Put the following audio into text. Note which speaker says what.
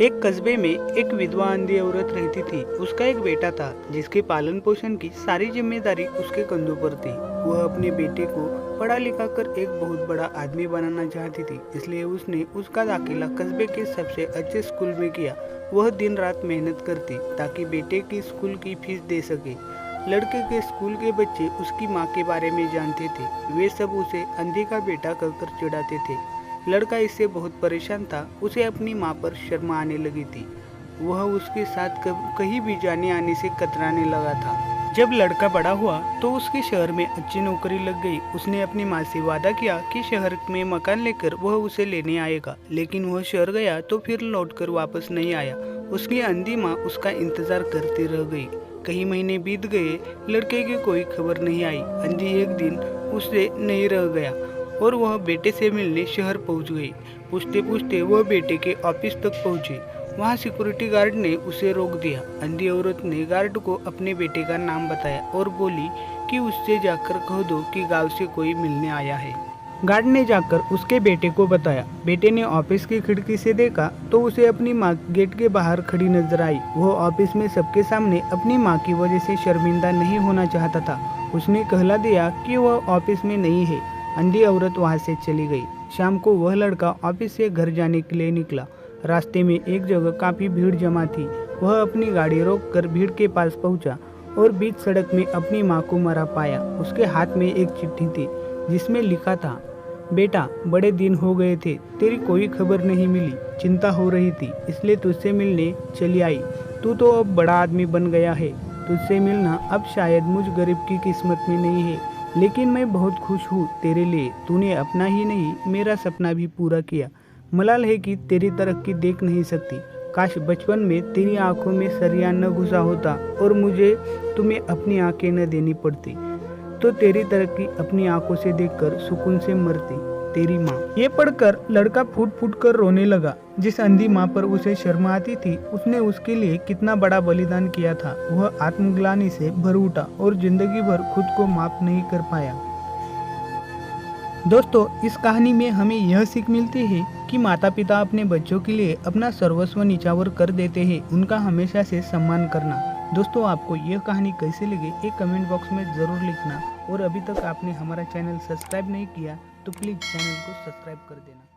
Speaker 1: एक कस्बे में एक विधवा अंधी औरत रहती थी। उसका एक बेटा था जिसके पालन पोषण की सारी जिम्मेदारी उसके कंधों पर थी। वह अपने बेटे को पढ़ा लिखा कर एक बहुत बड़ा आदमी बनाना चाहती थी, इसलिए उसने उसका दाखिला कस्बे के सबसे अच्छे स्कूल में किया। वह दिन रात मेहनत करती ताकि बेटे की स्कूल की फीस दे सके। लड़के के स्कूल के बच्चे उसकी माँ के बारे में जानते थे। वे सब उसे अंधी का बेटा कहकर चिढ़ाते थे। लड़का इससे बहुत परेशान था। उसे अपनी माँ पर शर्म आने लगी थी। वह उसके साथ कहीं भी जाने आने से कतराने लगा था। जब लड़का बड़ा हुआ तो उसके शहर में अच्छी नौकरी लग गई। उसने अपनी माँ से वादा किया कि शहर में मकान लेकर वह उसे लेने आएगा, लेकिन वह शहर गया तो फिर लौटकर वापस नहीं आया। उसकी अंधी माँ उसका इंतजार करती रह गई। कई महीने बीत गए, लड़के की कोई खबर नहीं आई। अंधी एक दिन उससे नहीं रह गया और वह बेटे से मिलने शहर पहुंच गई। पूछते पूछते वह बेटे के ऑफिस तक पहुंची। वहां सिक्योरिटी गार्ड ने उसे रोक दिया। अंधी औरत ने गार्ड को अपने बेटे का नाम बताया और बोली कि उससे जाकर कह दो कि गांव से कोई मिलने आया है। गार्ड ने जाकर उसके बेटे को बताया। बेटे ने ऑफिस की खिड़की से देखा तो उसे अपनी माँ गेट के बाहर खड़ी नजर आई। वह ऑफिस में सबके सामने अपनी माँ की वजह से शर्मिंदा नहीं होना चाहता था। उसने कहला दिया कि वह ऑफिस में नहीं है। अंधी औरत वहां से चली गई। शाम को वह लड़का ऑफिस से घर जाने के लिए निकला। रास्ते में एक जगह काफी भीड़ जमा थी। वह अपनी गाड़ी रोककर भीड़ के पास पहुंचा और बीच सड़क में अपनी माँ को मरा पाया। उसके हाथ में एक चिट्ठी थी जिसमें लिखा था, बेटा बड़े दिन हो गए थे, तेरी कोई खबर नहीं मिली। चिंता हो रही थी इसलिए तुझसे मिलने चली आई। तू तो अब बड़ा आदमी बन गया है। तुझसे मिलना अब शायद मुझ गरीब की किस्मत में नहीं है, लेकिन मैं बहुत खुश हूँ तेरे लिए। तूने अपना ही नहीं मेरा सपना भी पूरा किया। मलाल है कि तेरी तरक्की देख नहीं सकती। काश बचपन में तेरी आंखों में सरिया न घुसा होता और मुझे तुम्हें अपनी आंखें न देनी पड़ती, तो तेरी तरक्की अपनी आंखों से देखकर सुकून से मरती। तेरी माँ। ये पढ़कर लड़का फूट फूट कर रोने लगा। जिस अंधी माँ पर उसे शर्म आती थी, उसने उसके लिए कितना बड़ा बलिदान किया था। वह आत्मग्लानि से भर उठा और जिंदगी भर खुद को माफ नहीं कर पाया। दोस्तों, इस कहानी में हमें यह सीख मिलती है कि माता पिता अपने बच्चों के लिए अपना सर्वस्व निछावर कर देते हैं। उनका हमेशा से सम्मान करना। दोस्तों, आपको यह कहानी कैसे लगी एक कमेंट बॉक्स में ज़रूर लिखना। और अभी तक आपने हमारा चैनल सब्सक्राइब नहीं किया तो प्लीज़ चैनल को सब्सक्राइब कर देना।